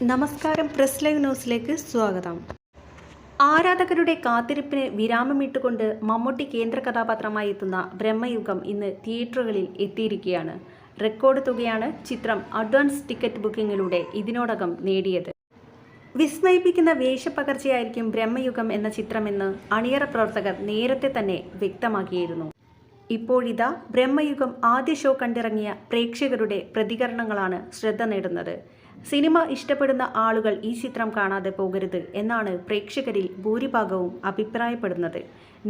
നമസ്കാരം, press live ന്യൂസിലേക്ക് സ്വാഗതം. ആരാധകരുടെ കാത്തിരിപ്പിന് വിരാമമിട്ടുകൊണ്ട് മമ്മൂട്ടി കേന്ദ്ര കഥാപാത്രമായി എത്തുന്ന ബ്രഹ്മയുഗം ഇന്ന് തിയേറ്ററുകളിൽ എത്തിയിരിക്കുകയാണ്. റെക്കോർഡ് തുകയാണ് ചിത്രം അഡ്വാൻസ് ടിക്കറ്റ് ബുക്കിങ്ങിലൂടെ ഇതിനോടകം നേടിയത്. വിസ്മയിപ്പിക്കുന്ന വേഷപ്പകർച്ചയായിരിക്കും ബ്രഹ്മയുഗം എന്ന ചിത്രമെന്ന് അണിയറ പ്രവർത്തകർ നേരത്തെ തന്നെ വ്യക്തമാക്കിയിരുന്നു. ഇപ്പോഴിതാ ബ്രഹ്മയുഗം ആദ്യ ഷോ കണ്ടിറങ്ങിയ പ്രേക്ഷകരുടെ പ്രതികരണങ്ങളാണ് ശ്രദ്ധ നേടുന്നത്. സിനിമ ഇഷ്ടപ്പെടുന്ന ആളുകൾ ഈ ചിത്രം കാണാതെ പോകരുത് എന്നാണ് പ്രേക്ഷകരിൽ ഭൂരിഭാഗവും അഭിപ്രായപ്പെടുന്നത്.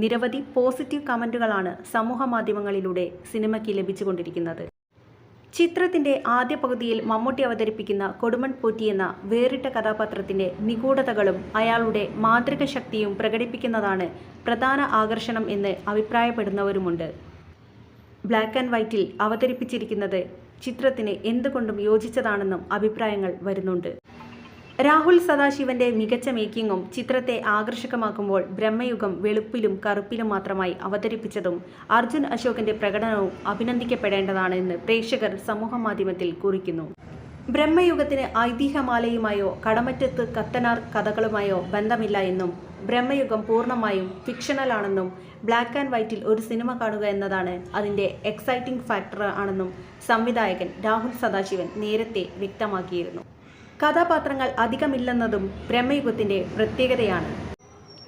നിരവധി പോസിറ്റീവ് കമൻറ്റുകളാണ് സമൂഹ മാധ്യമങ്ങളിലൂടെ സിനിമയ്ക്ക് ലഭിച്ചുകൊണ്ടിരിക്കുന്നത്. ചിത്രത്തിൻ്റെ ആദ്യ പകുതിയിൽ മമ്മൂട്ടി അവതരിപ്പിക്കുന്ന കൊടുമൺ പോറ്റി എന്ന വേറിട്ട കഥാപാത്രത്തിൻ്റെ നിഗൂഢതകളും അയാളുടെ മാന്ത്രിക ശക്തിയും പ്രകടിപ്പിക്കുന്നതാണ് പ്രധാന ആകർഷണം എന്ന് അഭിപ്രായപ്പെടുന്നവരുമുണ്ട്. ബ്ലാക്ക് ആൻഡ് വൈറ്റിൽ അവതരിപ്പിച്ചിരിക്കുന്നത് ചിത്രത്തിന് എന്തുകൊണ്ടും യോജിച്ചതാണെന്നും അഭിപ്രായങ്ങൾ വരുന്നുണ്ട്. രാഹുൽ സദാശിവന്റെ മികച്ച മേക്കിങ്ങും ചിത്രത്തെ ആകർഷകമാക്കുമ്പോൾ ബ്രഹ്മയുഗം വെളുപ്പിലും കറുപ്പിലും മാത്രമായി അവതരിപ്പിച്ചതും അർജുൻ അശോകന്റെ പ്രകടനവും അഭിനന്ദിക്കപ്പെടേണ്ടതാണ് എന്ന് പ്രേക്ഷകർ സമൂഹമാധ്യമത്തിൽ കുറിക്കുന്നു. ബ്രഹ്മയുഗത്തിന് ഐതിഹ്യമാലയുമായോ കടമറ്റത്ത് കത്തനാർ കഥകളുമായോ ബന്ധമില്ല എന്നും ബ്രഹ്മയുഗം പൂർണ്ണമായും ഫിക്ഷണലാണെന്നും ബ്ലാക്ക് ആൻഡ് വൈറ്റിൽ ഒരു സിനിമ കാണുക എന്നതാണ് അതിൻ്റെ എക്സൈറ്റിംഗ് ഫാക്ടർ ആണെന്നും സംവിധായകൻ രാഹുൽ സദാശിവൻ നേരത്തെ വ്യക്തമാക്കിയിരുന്നു. കഥാപാത്രങ്ങൾ അധികമില്ലെന്നതും ബ്രഹ്മയുഗത്തിൻ്റെ പ്രത്യേകതയാണ്.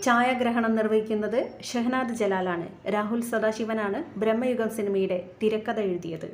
ഛായാഗ്രഹണം നിർവഹിക്കുന്നത് ഷഹനാദ് ജലാലാണ്. രാഹുൽ സദാശിവനാണ് ബ്രഹ്മയുഗം സിനിമയുടെ തിരക്കഥ എഴുതിയത്.